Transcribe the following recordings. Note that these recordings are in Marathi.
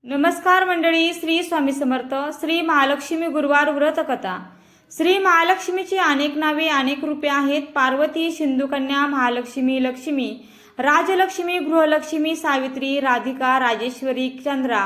नमस्कार मंडळी, श्री स्वामी समर्थ. श्री महालक्ष्मी गुरुवार व्रत कथा. श्री महालक्ष्मीची अनेक नावे, अनेक रूपे आहेत. पार्वती, सिंधुकन्या, महालक्ष्मी, लक्ष्मी, राजलक्ष्मी, गृहलक्ष्मी, सावित्री, राधिका, राजेश्वरी, चंद्रा,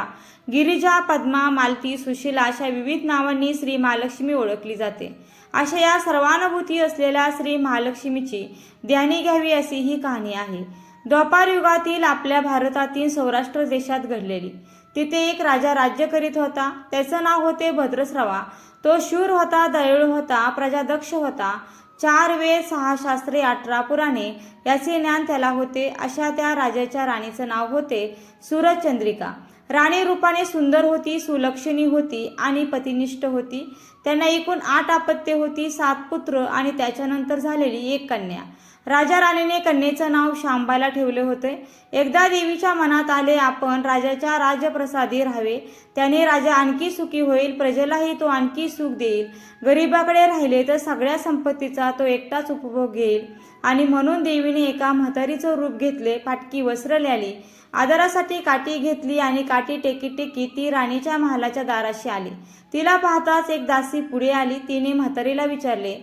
गिरिजा, पद्मा, मालती, सुशीला अशा विविध नावांनी श्री महालक्ष्मी ओळखली जाते. अशा या सर्वानुभूती असलेल्या श्री महालक्ष्मीची ध्यानी घ्यावी अशी ही कहाणी आहे. द्वापार युगातील आपल्या भारतातील सौराष्ट्र देशात घडलेली. तिथे एक राजा राज्य करीत होता. त्याचं नाव होते भद्रश्रवा. तो शूर होता, दयाळू होता, प्रजादक्ष होता. 4 वेद, 6 शास्त्रे, 18 पुराणे याचे ज्ञान त्याला होते. अशा त्या राजाच्या राणीचं नाव होते सूरजचंद्रिका. राणी रूपाने सुंदर होती, सुलक्षणी होती आणि पतिनिष्ठ होती. त्यांना एकूण 8 अपत्ये होती, 7 पुत्र आणि त्याच्यानंतर झालेली 1 कन्या. राजा राणीने कन्येचं नाव शांबाला ठेवले होते. एकदा देवीच्या मनात आले, आपण राजाच्या राजप्रसादी राहावे. त्याने राजा आणखी सुखी होईल, प्रजेलाही तो आणखी सुख देईल. गरीबाकडे राहिले तर सगळ्या संपत्तीचा तो एकटाच उपभोग घेईल. आणि म्हणून देवीने एका म्हातारीचं रूप घेतले. फाटकी वस्त्र ल्याली, आदरासाठी काठी घेतली आणि काठी टेकीत टेकीत ती राणीच्या महालाच्या दाराशी आली. तिला पाहताच एक दासी पुढे आली. तिने म्हातारीला विचारले,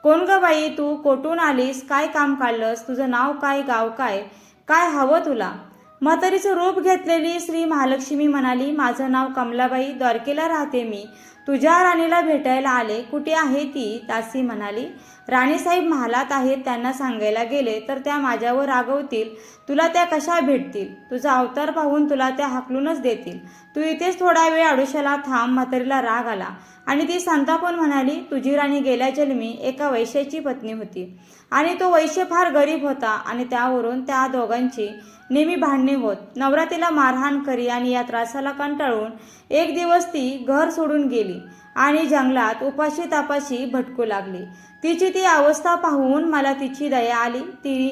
कोण ग बाई, तू कोठून आलीस? काय काम काढलंस? तुझं नाव काय, गाव काय, काय हवं तुला? म्हातारीचं रूप घेतलेली श्री महालक्ष्मी म्हणाली, माझं नाव कमलाबाई, द्वारकेला राहते मी. तुझ्या राणीला भेटायला आले. कुठे आहे ती? दासी म्हणाली, राणीसाहेब महालात आहेत. त्यांना सांगायला गेले तर त्या माझ्यावर रागवतील. तुला त्या कशा भेटतील? तुझा अवतार पाहून तुला त्या हाकलूनच देतील. तू इथेच थोडा वेळ आडोशाला थांब. म्हातारीला राग आला आणि ती संतापून म्हणाली, तुझी राणी गेल्या जन्मी एका वैश्याची पत्नी होती आणि तो वैश्य फार गरीब होता आणि त्यावरून त्या दोघांची नेहमी भांडणे होत. नवरा तिला मारहाण करी आणि या त्रासाला कंटाळून एक दिवस ती घर सोडून गेली आणि जंगलात उपाशी तापाशी भटकू लागली. तिची ती अवस्था पाहून मला तिची दया आली.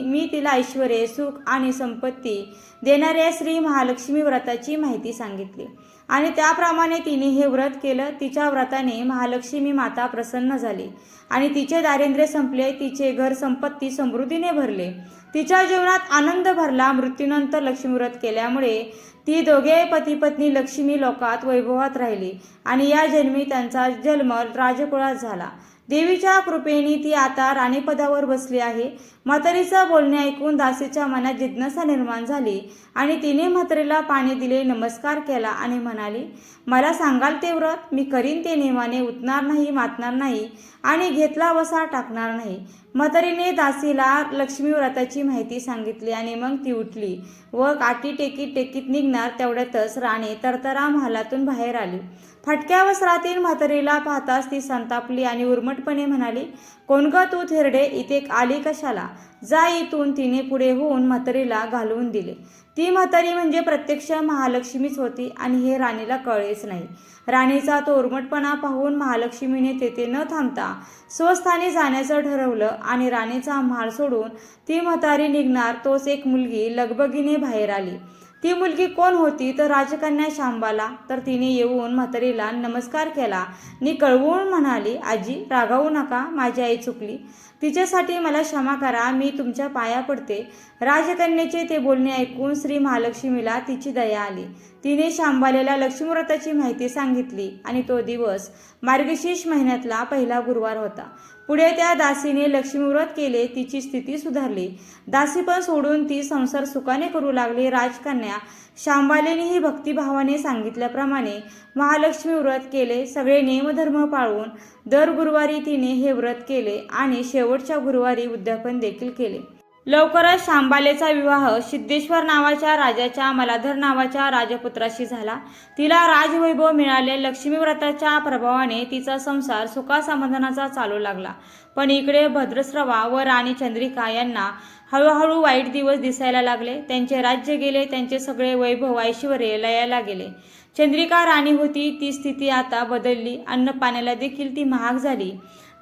मी तिला ऐश्वर्य, सुख आणि संपत्ती देणाऱ्या श्री महालक्ष्मी व्रताची माहिती सांगितली आणि त्याप्रमाणे तिने हे व्रत केलं. तिच्या व्रताने महालक्ष्मी माता प्रसन्न झाली आणि तिचे दारिद्र्य संपले. तिचे घर संपत्ती समृद्धीने भरले. तिच्या जीवनात आनंद भरला. मृत्यूनंतर लक्ष्मी व्रत केल्यामुळे ती दोघे पती पत्नी लक्ष्मी लोकात वैभवात राहिली आणि या जन्मी त्यांचा जन्म राजकुळात झाला. देवीच्या कृपेने ती आता राणीपदावर बसली आहे. म्हातारीचं बोलणे ऐकून दासीच्या मनात जिज्ञासा निर्माण झाली आणि तिने म्हातारीला पाणी दिले, नमस्कार केला आणि म्हणाली, मला सांगाल ते व्रत? मी करीन ते नेमाने, उठणार नाही, मातणार नाही आणि घेतला वसा टाकणार नाही. म्हातारीने दासीला लक्ष्मी व्रताची माहिती सांगितली आणि मग ती उठली व काठी टेकीत टेकीत निघणार तेवढ्यातच राणी तरतरा महालातून बाहेर आली. फाटक्या वस्त्रातील म्हातारीला पाहताच ती संतापली आणि उर्मटपणे म्हणाली, कोण ग तू थेरडे, इथे आली कशाला? जा इथून. तिने पुढे होऊन म्हातारीला घालवून दिले. ती म्हातारी म्हणजे प्रत्यक्ष महालक्ष्मीच होती आणि हे राणीला कळलेच नाही. राणीचा तो उर्मटपणा पाहून महालक्ष्मीने तेथे न थांबता स्वस्थानी जाण्याचं ठरवलं आणि राणीचा महाल सोडून ती म्हातारी निघणार तोच एक मुलगी लगबगीने बाहेर आली. ती मुलगी कोण होती तर राजकन्या शांबाला. तर तिने येऊन म्हातारीला नमस्कार केला आणि कळवून म्हणाली, आजी रागावू नका, माझी आई चुकली. तिच्यासाठी मला क्षमा करा, मी तुमच्या पाया पडते. राजकन्येचे ते बोलणे ऐकून श्री महालक्ष्मीला तिची दया आली. तिने शांबालेला लक्ष्मी व्रताची माहिती सांगितली आणि तो दिवस मार्गशीर्ष महिन्यातला पहिला गुरुवार होता. पुढे त्या दासीने लक्ष्मी व्रत केले. तिची स्थिती सुधारली. दासी पण सोडून ती संसार सुखाने करू लागली. राजकन्या शांबालेनेही भक्तिभावाने सांगितल्याप्रमाणे महालक्ष्मी व्रत केले. सगळे नियमधर्म पाळून दर गुरुवारी तिने हे व्रत केले आणि शेवटच्या गुरुवारी उद्यापन देखील केले. लवकरच शांबालेचा विवाह सिद्धेश्वर नावाच्या राजाच्या मलाधर नावाच्या राजपुत्राशी झाला. तिला राजवैभव मिळाले. लक्ष्मी व्रताच्या प्रभावाने तिचा संसार सुखासमाधानाचा चालू लागला. पण इकडे भद्रश्रवा व राणी चंद्रिका यांना हळूहळू वाईट दिवस दिसायला लागले. त्यांचे राज्य गेले. त्यांचे सगळे वैभव ऐश्वर्य लयाला गेले. चंद्रिका राणी होती ती स्थिती आता बदलली. अन्न पाण्याला देखील ती महाग झाली.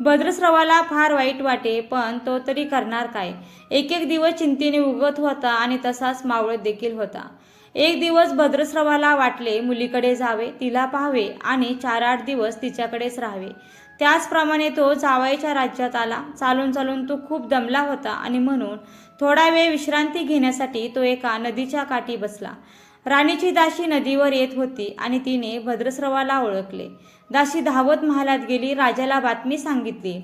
भद्रश्रवाला फार वाईट वाटे, पण तो तरी करणार काय? एक एक दिवस चिंतेने उगत होता आणि तसाच मावळत देखील होता. एक दिवस भद्रश्रवाला वाटले मुलीकडे जावे, तिला पाहावे आणि 4-8 दिवस तिच्याकडेच राहावे. त्याचप्रमाणे तो जावयाच्या राज्यात आला. चालून चालून तो खूप दमला होता आणि म्हणून थोडा वेळ विश्रांती घेण्यासाठी तो एका नदीच्या काठी बसला. राणीची दासी नदीवर येत होती आणि तिने भद्रस्रवाला ओळखले. दासी धावत महालात गेली, राजाला बातमी सांगितली.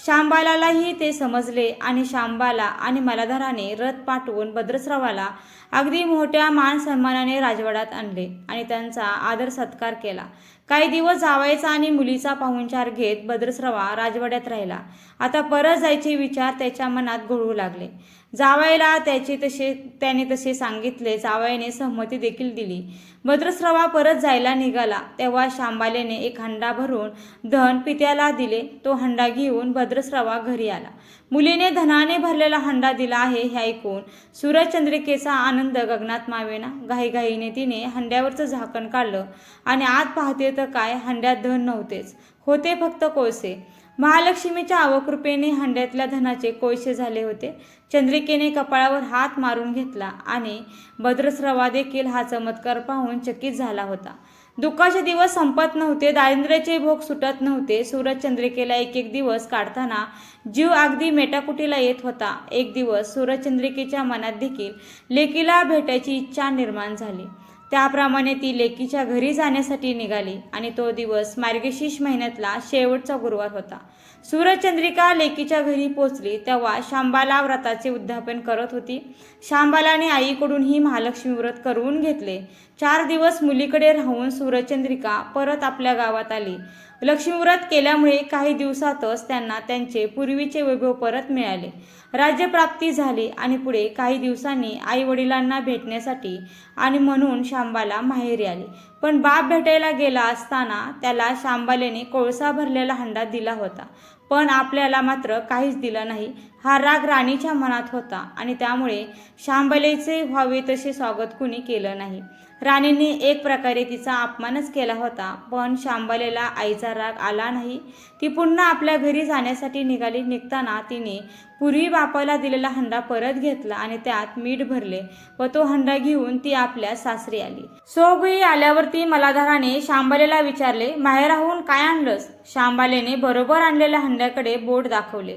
शांबालालाही ते समजले आणि शांबाला आणि मलाधराने रथ पाठवून भद्रस्रवाला अगदी मोठ्या मान सन्मानाने राजवाड्यात आणले आणि त्यांचा आदर सत्कार केला. काही दिवस जावयाचा आणि मुलीचा पाहुणचार घेत भद्रस्रवा राजवाड्यात राहिला. आता परत जायचे विचार त्याच्या मनात घोळू लागले. जावयाला त्याने तसे सांगितले. जावयाने संमती देखील दिली. भद्रस्रवा परत जायला निघाला तेव्हा शांबालेने एक हंडा भरून धन पित्याला दिले. तो हंडा घेऊन भद्रस्रवा घरी आला. मुलीने धनाने भरलेला हंडा दिला आहे हे ऐकून सूर्यचंद्रिकेचा आनंद गगनात मावेना. घाईघाईने तिने हंड्यावरचं झाकण काढलं आणि आत पाहते तर काय, हंड्यात धन नव्हतेच, होते फक्त कोळसे. महालक्ष्मीच्या अवकृपेने हंड्यातल्या धनाचे कोळसे झाले होते. चंद्रिकेने कपाळावर हात मारून घेतला आणि भद्रस्रवा देखील हा चमत्कार पाहून चकित झाला होता. दुःखाचे दिवस संपत नव्हते, दारिद्र्याचे भोग सुटत नव्हते. सूरजचंद्रिकेला एक एक दिवस काढताना जीव अगदी मेटाकुटीला येत होता. एक दिवस सूरजचंद्रिकेच्या मनात देखील लेकीला भेटायची इच्छा निर्माण झाली. त्याप्रमाणे ती लेकीच्या घरी जाण्यासाठी निघाली आणि तो दिवस मार्गशीर्ष महिन्यातला शेवटचा गुरुवार होता. सूरजचंद्रिका लेकीच्या घरी पोचली तेव्हा शांबाला व्रताचे उद्यापन करत होती. शांबालाने आईकडून ही महालक्ष्मी व्रत करवून घेतले. 4 दिवस मुलीकडे राहून सूरजचंद्रिका परत आपल्या गावात आली. लक्ष्मीव्रत केल्यामुळे काही दिवसातच त्यांना त्यांचे पूर्वीचे वैभव परत मिळाले. राज्यप्राप्ती झाली आणि पुढे काही दिवसांनी आई वडिलांना भेटण्यासाठी आणि म्हणून शांबाला माहेरी आली. पण बाप भेटायला गेला असताना त्याला शांबालेने कोळसा भरलेला हंडा दिला होता, पण आपल्याला मात्र काहीच दिलं नाही. हा राग राणीच्या मनात होता आणि त्यामुळे शांबालेचे व्हावे तसे स्वागत कुणी केलं नाही. राणीने एक प्रकारे तिचा अपमानच केला होता, पण शांबालेला आईचा राग आला नाही. ती पुन्हा आपल्या घरी जाण्यासाठी निघाली. निघताना तिने पूर्वी बापाला दिलेला हंडा परत घेतला आणि त्यात मीठ भरले व तो हंडा घेऊन ती आपल्या सासरी आली. सोबई आल्यावरती मलाधराने शांबालेला विचारले, माहेराहून काय आणलंस? शांबालेने बरोबर आणलेल्या हंड्याकडे बोट दाखवले.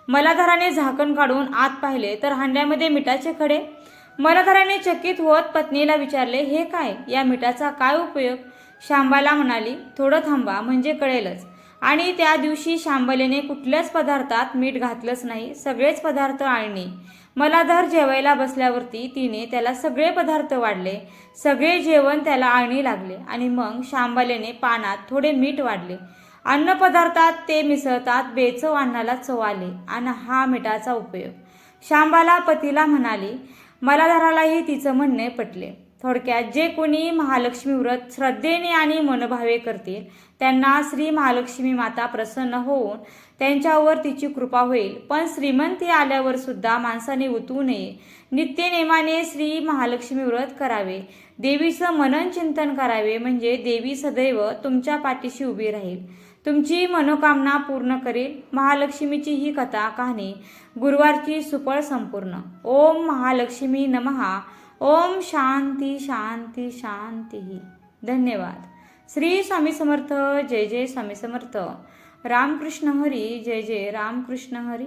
मलाधराने झाकण काढून आत पाहिले तर हंड्यामध्ये मिठाचे खडे. मलाधराने चकित होत पत्नीला विचारले, हे काय? या मिठाचा काय उपयोग? शांबाला म्हणाली, थोडं थांबा म्हणजे कळेलच. आणि त्या दिवशी शांबालेने कुठल्याच पदार्थात मीठ घातलंच नाही. सगळेच पदार्थ आळणी. मलाधर जेवायला बसल्यावरती तिने त्याला सगळे पदार्थ वाढले. सगळे जेवण त्याला आळणी लागले आणि मग शांबालेने पानात थोडे मीठ वाढले. अन्न पदार्थात ते मिसळतात बेचव अन्नाला चव आले आणि हा मिठाचा उपयोग. शांबाला पतीला म्हणाली. मलाधरालाही तिचं म्हणणे पटले. थोडक्यात जे कोणी महालक्ष्मी व्रत श्रद्धेने आणि मनोभावे करतील त्यांना श्री महालक्ष्मी माता प्रसन्न होऊन त्यांच्यावर तिची कृपा होईल. पण श्रीमंती आल्यावर सुद्धा माणसाने उतू नये. नित्यनेमाने श्री महालक्ष्मी व्रत करावे. देवीचं मनन चिंतन करावे, म्हणजे देवी सदैव तुमच्या पाठीशी उभी राहील, तुमची मनोकामना पूर्ण करेल. महालक्ष्मीची ही कथा कहाणी गुरुवारची सुफळ संपूर्ण. ओम महालक्ष्मी नमः. ओम शांती शांती शांती. धन्यवाद. श्री स्वामी समर्थ. जय जय स्वामी समर्थ. रामकृष्ण हरी. जय जय रामकृष्ण हरी.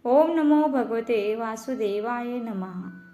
ओम नमो भगवते वासुदेवाय नमः.